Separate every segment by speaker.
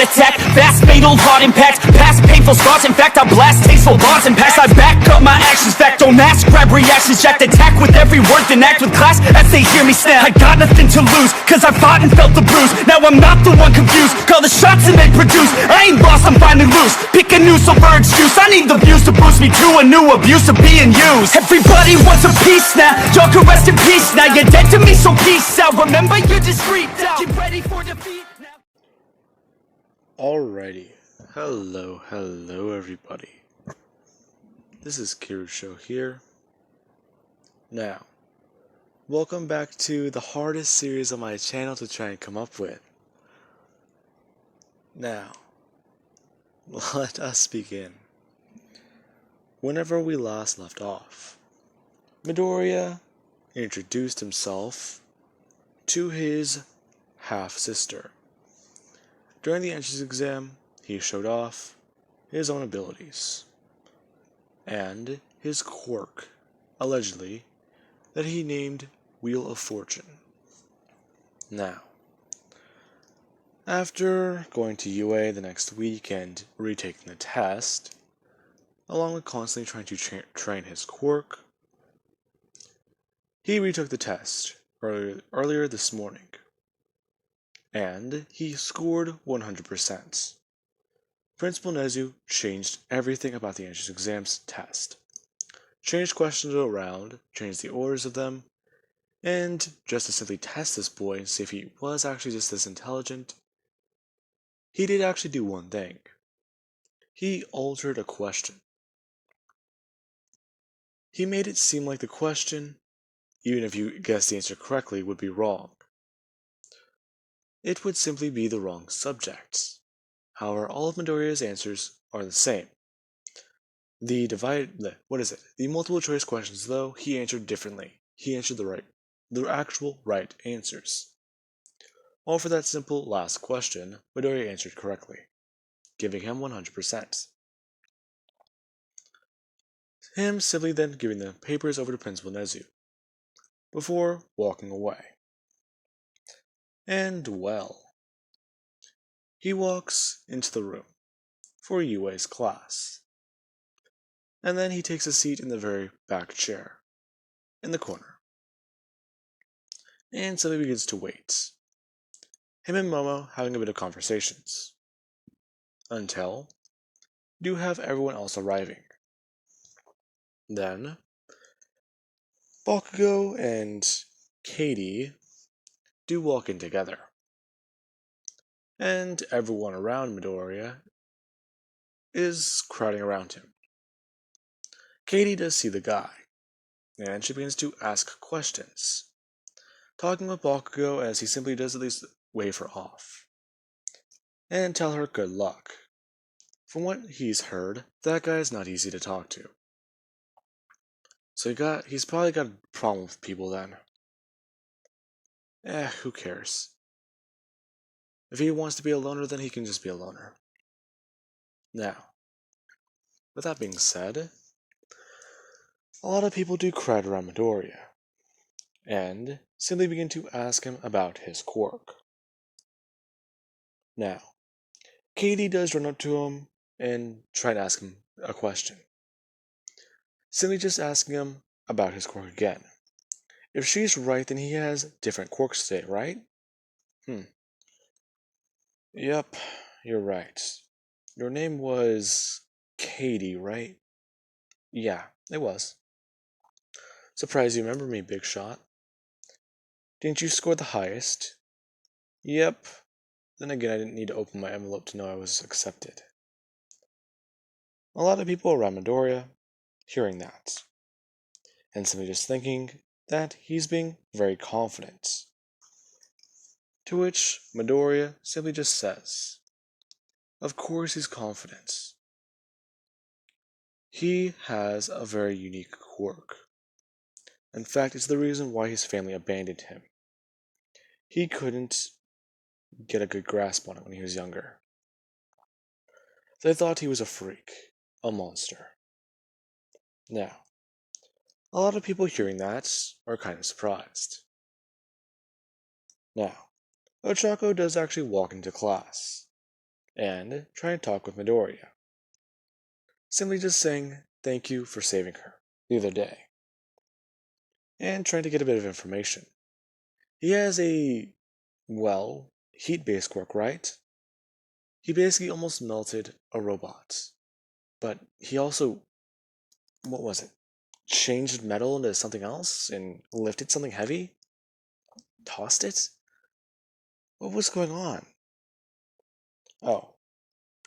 Speaker 1: attack, fast fatal heart impact, past painful scars. In fact, I blast tasteful bars and packs. I back up my actions, fact don't ask, grab reactions, jacked attack with every word, then act with class as they hear me snap. I got nothing to lose, cause I fought and felt the bruise. Now I'm not the one confused, call the shots and they produce. I ain't lost, I'm finally loose, pick a new silver excuse. I need the views to boost me to a new abuse of being used. Everybody wants a piece now, y'all can rest in peace now. You're dead to me, so peace out. Remember, you're discreet out. Get ready for defeat now.
Speaker 2: Alrighty, hello everybody. This is Kirusho here. Now, welcome back to the hardest series on my channel to try and come up with. Now, let us begin. Whenever we last left off, Midoriya introduced himself to his half-sister. During the entrance exam, he showed off his own abilities and his quirk, allegedly, that he named Wheel of Fortune. Now, after going to UA the next week and retaking the test, along with constantly trying to train his quirk, he retook the test earlier this morning, and he scored 100%. Principal Nezu changed everything about the entrance exams test. Changed questions around, changed the orders of them, and just to simply test this boy and see if he was actually just this intelligent, he did actually do one thing. He altered a question. He made it seem like the question, even if you guessed the answer correctly, would be wrong. It would simply be the wrong subject. However, all of Midoriya's answers are the same. The multiple choice questions, though, he answered differently. He answered the actual right answers. All for that simple last question, Midoriya answered correctly, giving him 100%. Him simply then giving the papers over to Principal Nezu, before walking away. And well, he walks into the room for UA's class, and then he takes a seat in the very back chair, in the corner, and so he begins to wait. Him and Momo having a bit of conversations, until you have everyone else arriving. Then, Bakugo and Katie do walk in together, and everyone around Midoriya is crowding around him. Katie does see the guy, and she begins to ask questions, talking with Bakugo as he simply does at least wave her off, and tell her good luck. From what he's heard, that guy is not easy to talk to. So he's probably got a problem with people then. Who cares? If he wants to be a loner, then he can just be a loner. Now, with that being said, a lot of people do crowd around Midoriya, and simply begin to ask him about his quirk. Now, Katie does run up to him and try to ask him a question. Simply just asking him about his quirk again. If she's right, then he has different quirks today, right? Yep, you're right. Your name was Katie, right? Yeah, it was. Surprised you remember me, Big Shot. Didn't you score the highest? Yep. Then again, I didn't need to open my envelope to know I was accepted. A lot of people around Midoriya hearing that, and simply just thinking that he's being very confident. To which Midoriya simply just says, of course he's confident. He has a very unique quirk. In fact, it's the reason why his family abandoned him. He couldn't get a good grasp on it when he was younger. They thought he was a freak, a monster. Now, a lot of people hearing that are kind of surprised. Now, Ochako does actually walk into class, and trying to talk with Midoriya, simply just saying thank you for saving her the other day, and trying to get a bit of information. He has a, well, heat-based quirk, right? He basically almost melted a robot, but he also, what was it? Changed metal into something else and lifted something heavy? Tossed it? What was going on? Oh,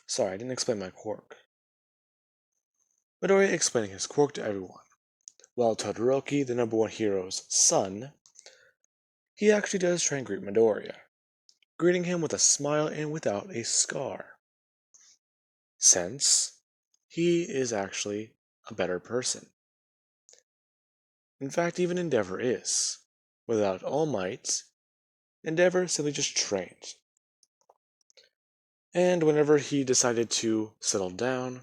Speaker 2: sorry, I didn't explain my quirk. Midoriya explaining his quirk to everyone. While Todoroki, the number one hero's son, he actually does try and greet Midoriya, greeting him with a smile and without a scar. Since he is actually a better person. In fact, even Endeavor is. Without All Might, Endeavor simply just trained. And whenever he decided to settle down,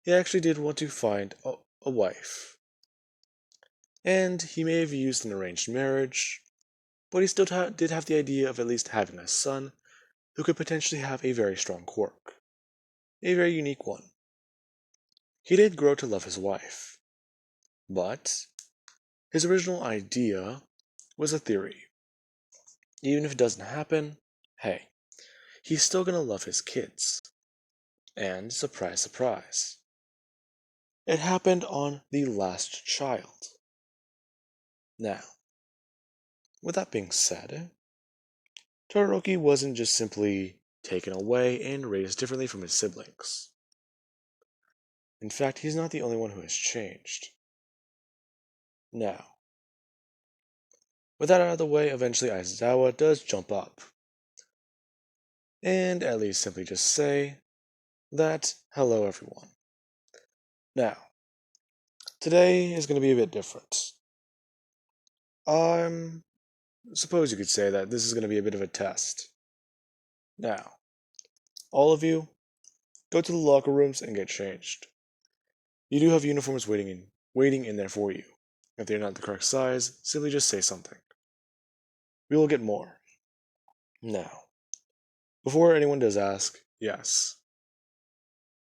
Speaker 2: he actually did want to find a wife. And he may have used an arranged marriage, but he still did have the idea of at least having a son who could potentially have a very strong quirk. A very unique one. He did grow to love his wife, but his original idea was a theory. Even if it doesn't happen, hey, he's still gonna love his kids. And surprise, surprise, it happened on the last child. Now, with that being said, Todoroki wasn't just simply taken away and raised differently from his siblings. In fact, he's not the only one who has changed. Now, with that out of the way, eventually Aizawa does jump up. And at least simply just say that, hello everyone. Now, today is going to be a bit different. Suppose you could say that this is going to be a bit of a test. Now, all of you, go to the locker rooms and get changed. You do have uniforms waiting in there for you. If they're not the correct size, simply just say something. We will get more. Now, before anyone does ask, yes,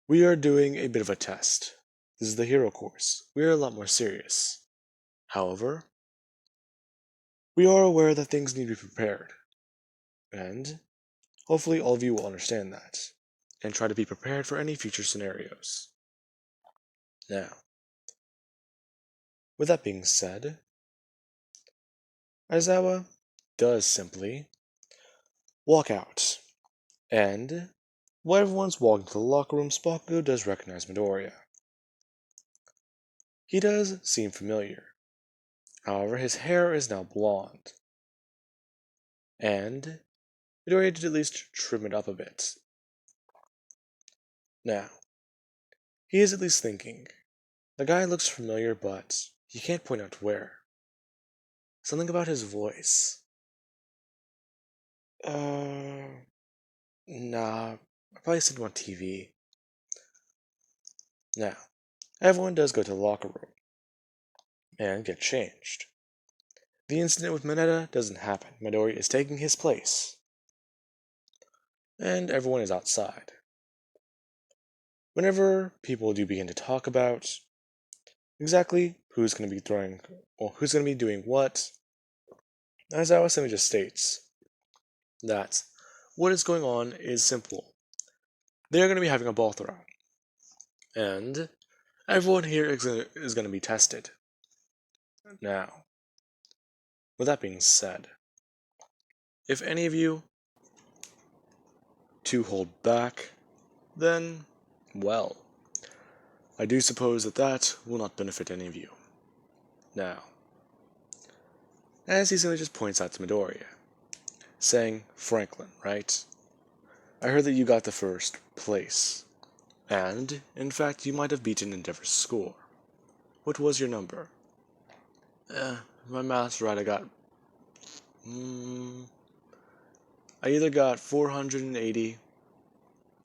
Speaker 2: we are doing a bit of a test. This is the hero course. We are a lot more serious. However, we are aware that things need to be prepared. And hopefully all of you will understand that, and try to be prepared for any future scenarios. Now, with that being said, Aizawa does simply walk out, and while everyone's walking to the locker room, Bakugo does recognize Midoriya. He does seem familiar. However, his hair is now blonde, and Midoriya did at least trim it up a bit. Now, he is at least thinking. The guy looks familiar, but he can't point out where. Something about his voice. Nah, I probably seen him on TV. Now, everyone does go to the locker room and get changed. The incident with Mineta doesn't happen. Midoriya is taking his place. And everyone is outside. Whenever people do begin to talk about exactly who's going to be who's going to be doing what, Aizawa simply just states that what is going on is simple. They are going to be having a ball throw. And everyone here is going to be tested. Now, with that being said, if any of you to hold back, then, well, I do suppose that will not benefit any of you. Now, as he simply just points out to Midoriya, saying, Franklin, right? I heard that you got the first place. And, in fact, you might have beaten Endeavor's score. What was your number? My math's right, I either got 480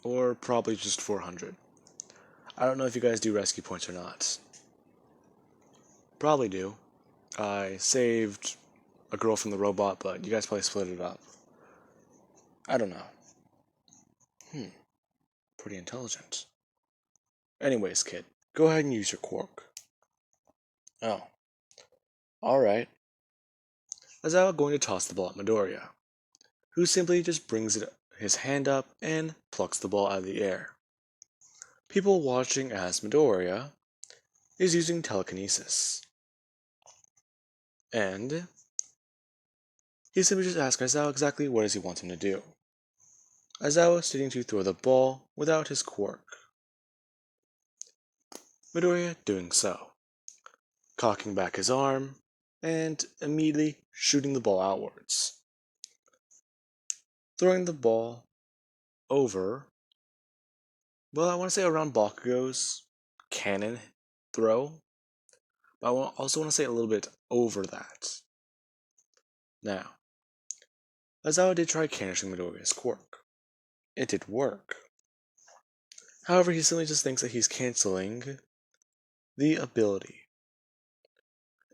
Speaker 2: or probably just 400. I don't know if you guys do rescue points or not. Probably do. I saved a girl from the robot, but you guys probably split it up. I don't know. Pretty intelligent. Anyways, kid, go ahead and use your quirk. Oh, alright. Azawa going to toss the ball at Midoriya, who simply just brings his hand up and plucks the ball out of the air. People watching as Midoriya is using telekinesis. And he simply just asks Aizawa exactly what does he want him to do. Aizawa stating to throw the ball without his quirk. Midoriya doing so, cocking back his arm and immediately shooting the ball outwards. Throwing the ball over, well, I want to say around Bakugo's cannon throw, but I also want to say a little bit over that. Now, Aizawa did try canishing Midoriya's quirk. It did work. However, he simply just thinks that he's canceling the ability,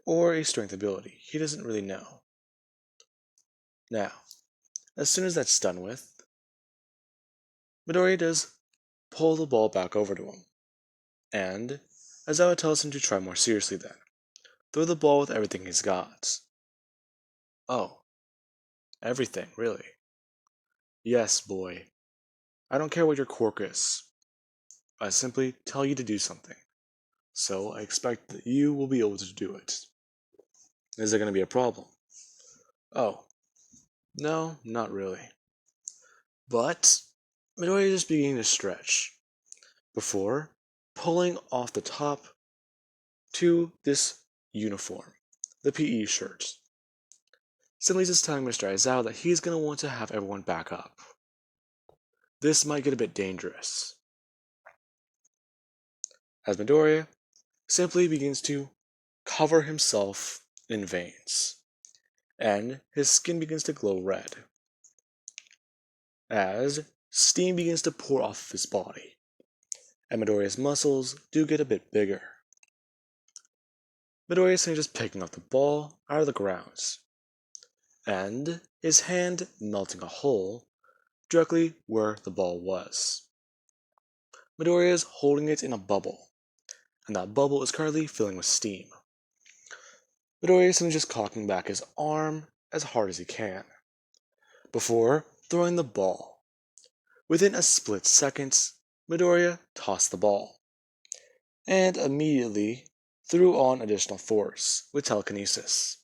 Speaker 2: or a strength ability. He doesn't really know. Now, as soon as that's done with, Midoriya does pull the ball back over to him, and Aizawa tells him to try more seriously then. Throw the ball with everything he's got. Oh, everything, really? Yes, boy. I don't care what your quirk is. I simply tell you to do something. So I expect that you will be able to do it. Is there going to be a problem? Oh, no, not really. But Midoriya is just beginning to stretch before pulling off the top to this uniform, the PE shirt. Simply just telling Mr. Aizawa that he's going to want to have everyone back up. This might get a bit dangerous. As Midoriya simply begins to cover himself in veins, and his skin begins to glow red, as steam begins to pour off of his body, and Midoriya's muscles do get a bit bigger. Midoriya is just picking up the ball out of the ground, and his hand melting a hole directly where the ball was. Midoriya is holding it in a bubble, and that bubble is currently filling with steam. Midoriya is just cocking back his arm as hard as he can, before throwing the ball. Within a split second, Midoriya tossed the ball, and immediately threw on additional force with telekinesis,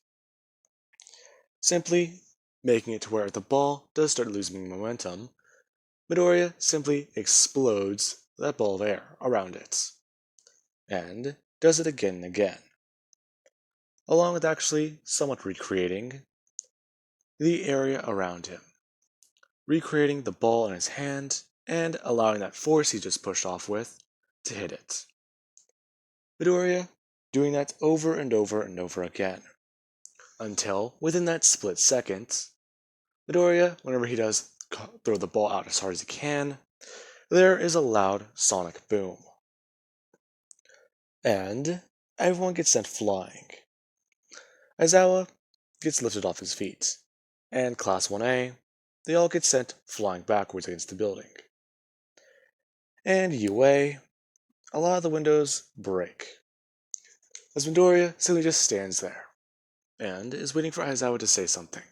Speaker 2: simply making it to where if the ball does start losing momentum, Midoriya simply explodes that ball of air around it, and does it again and again, along with actually somewhat recreating the area around him, recreating the ball in his hand and allowing that force he just pushed off with to hit it. Midoriya doing that over and over and over again, until within that split second, Midoriya, whenever he does throw the ball out as hard as he can, there is a loud sonic boom. And everyone gets sent flying. Aizawa gets lifted off his feet, and Class 1A, they all get sent flying backwards against the building. And UA, a lot of the windows break, as Midoriya simply just stands there, and is waiting for Aizawa to say something,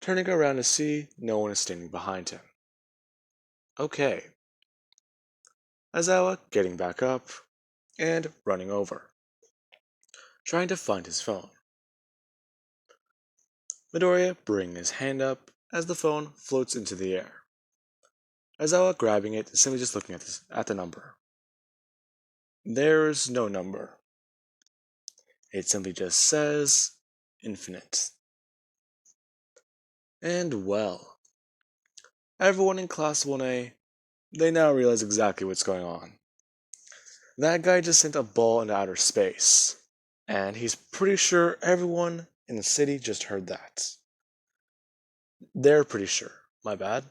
Speaker 2: turning around to see no one is standing behind him. Okay. Aizawa getting back up, and running over, trying to find his phone. Midoriya bringing his hand up as the phone floats into the air. Aizawa grabbing it and simply just looking at the number. There's no number. It simply just says infinite. And well, everyone in Class 1A, they now realize exactly what's going on. That guy just sent a ball into outer space, and he's pretty sure everyone in the city just heard that. They're pretty sure. My bad.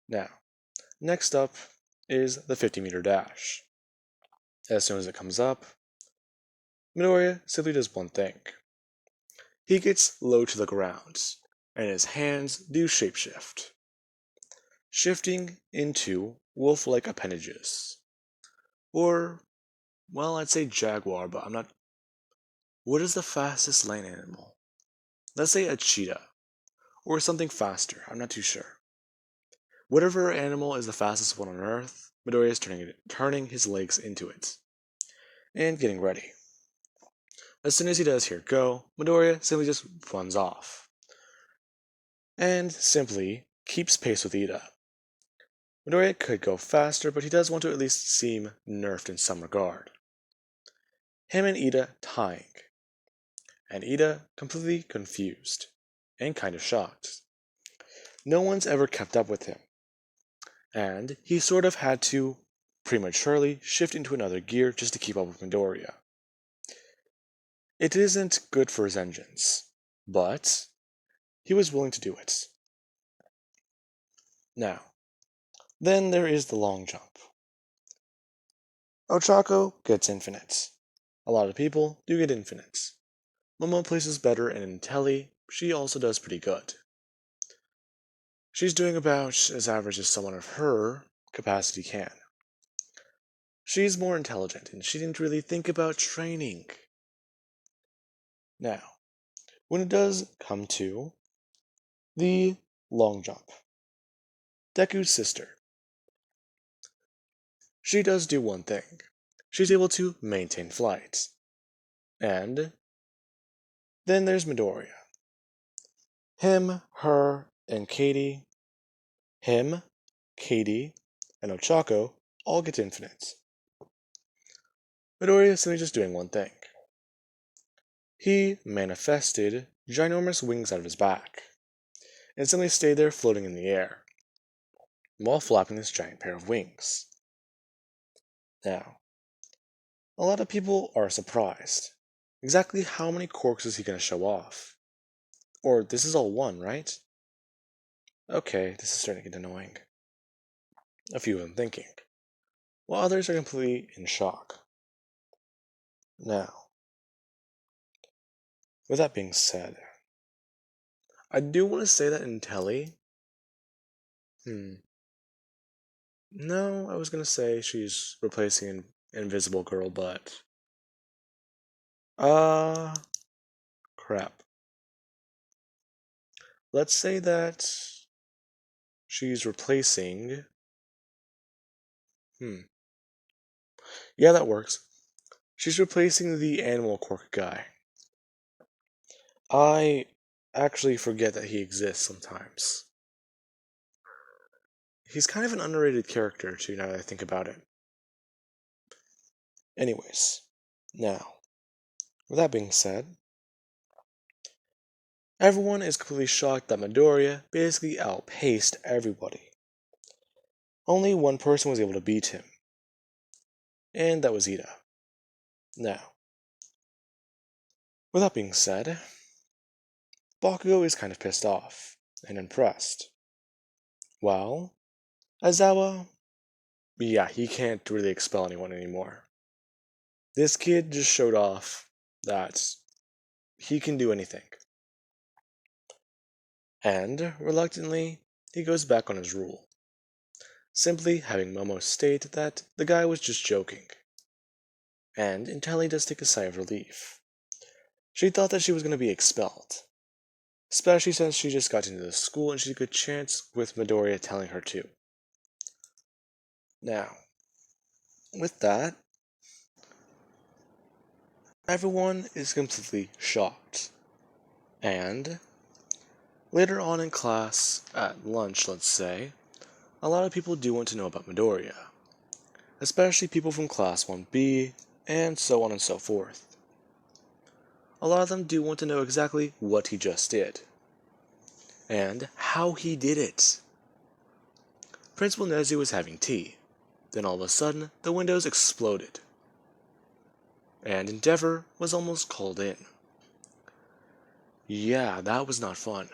Speaker 2: Now, next up is the 50-meter dash. As soon as it comes up, Midoriya simply does one thing. He gets low to the ground, and his hands do shapeshift. shifting into wolf-like appendages. Or, well, I'd say jaguar, but I'm not. What is the fastest land animal? Let's say a cheetah, or something faster, I'm not too sure. Whatever animal is the fastest one on Earth, Midoriya is turning his legs into it, and getting ready. As soon as he does hear go, Midoriya simply just runs off, and simply keeps pace with Ida. Midoriya could go faster, but he does want to at least seem nerfed in some regard. Him and Ida tying, and Ida completely confused, and kind of shocked. No one's ever kept up with him, and he sort of had to prematurely shift into another gear just to keep up with Midoriya. It isn't good for his engines, but he was willing to do it. Now, then there is the long jump. Ochako gets infinite. A lot of people do get infinite. Momo places better, and in Telly, she also does pretty good. She's doing about as average as someone of her capacity can. She's more intelligent, and she didn't really think about training. Now, when it does come to the long jump, Deku's sister, she does do one thing. She's able to maintain flight. And then there's Midoriya. Him, her, and Katie. Him, Katie, and Ochako all get infinite. Midoriya is simply just doing one thing. He manifested ginormous wings out of his back, and simply stayed there floating in the air, while flapping this giant pair of wings. Now, a lot of people are surprised. Exactly how many quirks is he going to show off? Or this is all one, right? Okay, this is starting to get annoying. A few of them thinking, while others are completely in shock. Now, with that being said, I do want to say that in Telly, no, I was going to say she's replacing Invisible Girl, but, crap. Let's say that she's replacing, yeah, that works. She's replacing the Animal Quirk guy. I actually forget that he exists sometimes. He's kind of an underrated character, too, now that I think about it. Anyways, now, with that being said, everyone is completely shocked that Midoriya basically outpaced everybody. Only one person was able to beat him, and that was Ida. Now, with that being said, Bakugo is kind of pissed off and impressed. While Aizawa, yeah, he can't really expel anyone anymore. This kid just showed off that he can do anything. And, reluctantly, he goes back on his rule, simply having Momo state that the guy was just joking. And Intelli does take a sigh of relief. She thought that she was going to be expelled, especially since she just got into the school and she could chance with Midoriya telling her to. Now, with that, everyone is completely shocked. And later on in class, at lunch, let's say, a lot of people do want to know about Midoriya, especially people from Class 1B, and so on and so forth. A lot of them do want to know exactly what he just did, and how he did it. Principal Nezu was having tea, then all of a sudden, the windows exploded, and Endeavor was almost called in. Yeah, that was not fun.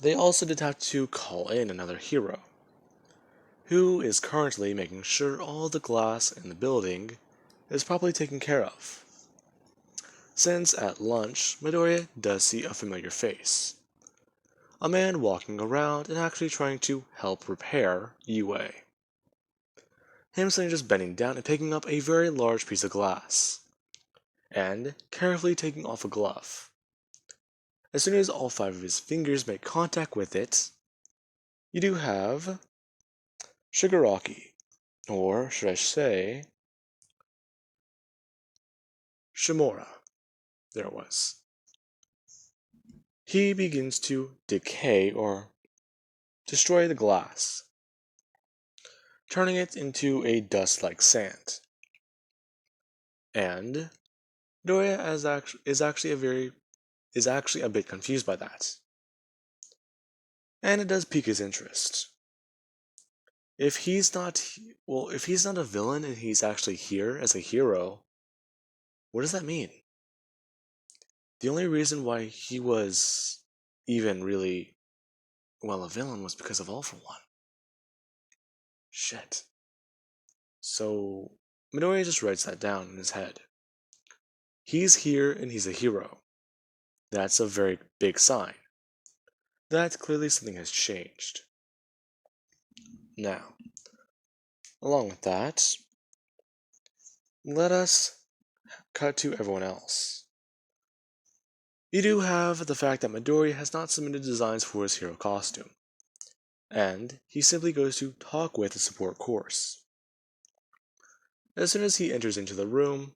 Speaker 2: They also did have to call in another hero, who is currently making sure all the glass in the building is properly taken care of. Since at lunch, Midoriya does see a familiar face. a man walking around and actually trying to help repair UA. Him suddenly just bending down and picking up a very large piece of glass, and carefully taking off a glove. As soon as all 5 of his fingers make contact with it, you do have Shigaraki, or should I say, Shimura. There it was. He begins to decay or destroy the glass, turning it into a dust-like sand. And Doria is actually a bit confused by that, and it does pique his interest. If he's not a villain and he's actually here as a hero, what does that mean? The only reason why he was even really, a villain was because of All for One. Shit. So, Midoriya just writes that down in his head. He's here and he's a hero. That's a very big sign. That clearly something has changed. Now, along with that, let us cut to everyone else. You do have the fact that Midoriya has not submitted designs for his hero costume, and he simply goes to talk with the support course. As soon as he enters into the room,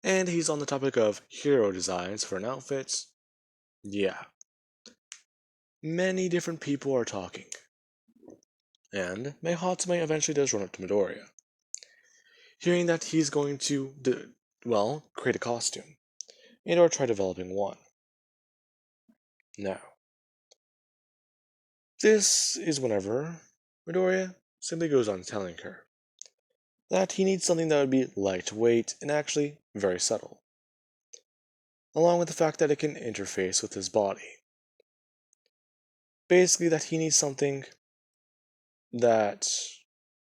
Speaker 2: and he's on the topic of hero designs for an outfit, yeah, many different people are talking. And Mei Hatsume eventually does run up to Midoriya, hearing that he's going to, create a costume, and or try developing one. Now, this is whenever Midoriya simply goes on telling her that he needs something that would be lightweight and actually very subtle, along with the fact that it can interface with his body. Basically, that he needs something that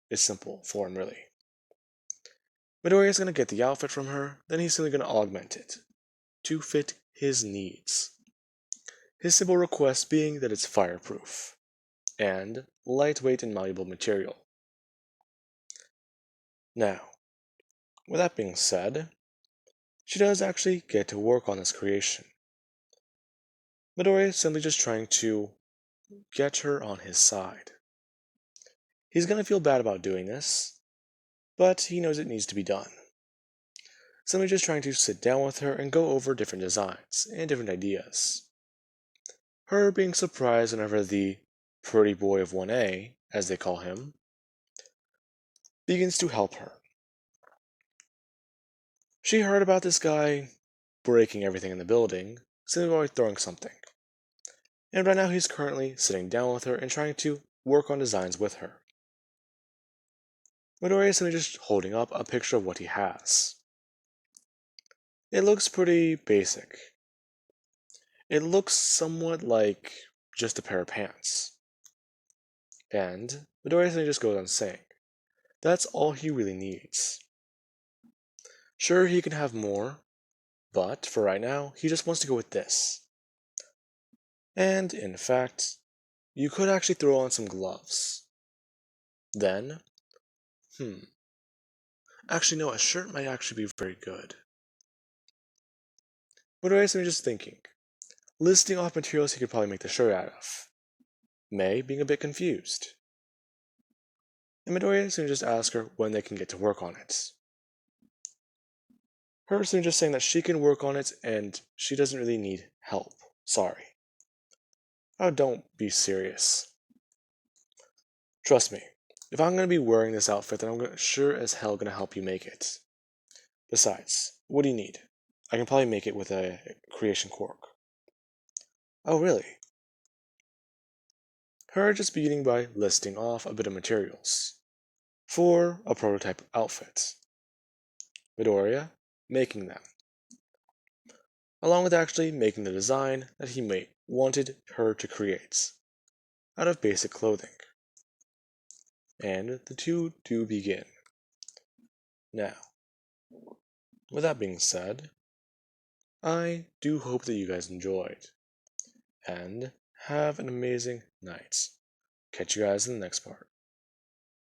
Speaker 2: is simple for him, really. Midoriya is going to get the outfit from her, then he's simply going to augment it to fit his needs. His simple request being that it's fireproof and lightweight and malleable material. Now, with that being said, she does actually get to work on this creation. Midoriya is simply just trying to get her on his side. He's going to feel bad about doing this, but he knows it needs to be done. Simply just trying to sit down with her and go over different designs and different ideas. Her being surprised whenever the pretty boy of 1A, as they call him, begins to help her. She heard about this guy breaking everything in the building simply by throwing something. And right now he's currently sitting down with her and trying to work on designs with her. Midoriya is simply just holding up a picture of what he has. It looks pretty basic. It looks somewhat like just a pair of pants. And Midoriya simply just goes on saying, that's all he really needs. Sure, he can have more, but for right now, he just wants to go with this. And, in fact, you could actually throw on some gloves. Then, actually no, a shirt might actually be very good. Midoriya is just thinking, listing off materials he could probably make the shirt out of. Mei being a bit confused. And Midoriya is just ask her when they can get to work on it. Her is just saying that she can work on it and she doesn't really need help. Sorry. Oh, don't be serious. Trust me, if I'm going to be wearing this outfit, then I'm sure as hell going to help you make it. Besides, what do you need? I can probably make it with a creation Quirk. Oh, really? Her just beginning by listing off a bit of materials for a prototype outfit. Midoriya making them, along with actually making the design that he wanted her to create out of basic clothing. And the two do begin. Now, with that being said, I do hope that you guys enjoyed. And Have an amazing night. Catch you guys in the next part.